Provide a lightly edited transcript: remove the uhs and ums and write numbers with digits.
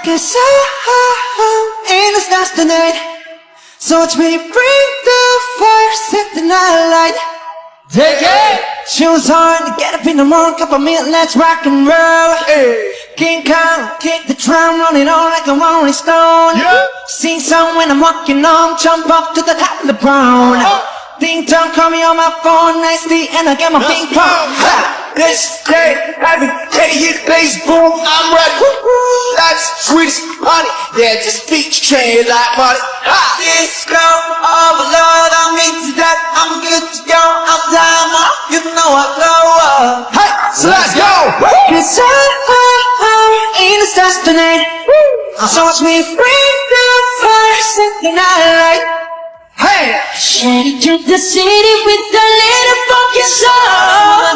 'Cause I'm in the stars tonight. So watch me bring the fire, set the night light. Take it! Shoes on, get up in the morning, cup of milk, let's rock and roll. Hey. King Kong, kick the drum, rolling on like a rolling stone. Yeah. Sing song when I'm walking on, jump up to the top of the brown. Ding dong, call me on my phone, nicely, and I get my ping pong. This day, every day hit bass boom, I'm ready. That's sweetest honey, yeah, just beat your chain like money. Disco, oh Lord, I'm into that, I'm good to go, I'm down, you know I go up. Hey, so let's go! 'Cause I'm in the stars tonight. So watch me bring the fire, set the night light. Hey! Shining through the city with a little funky soul.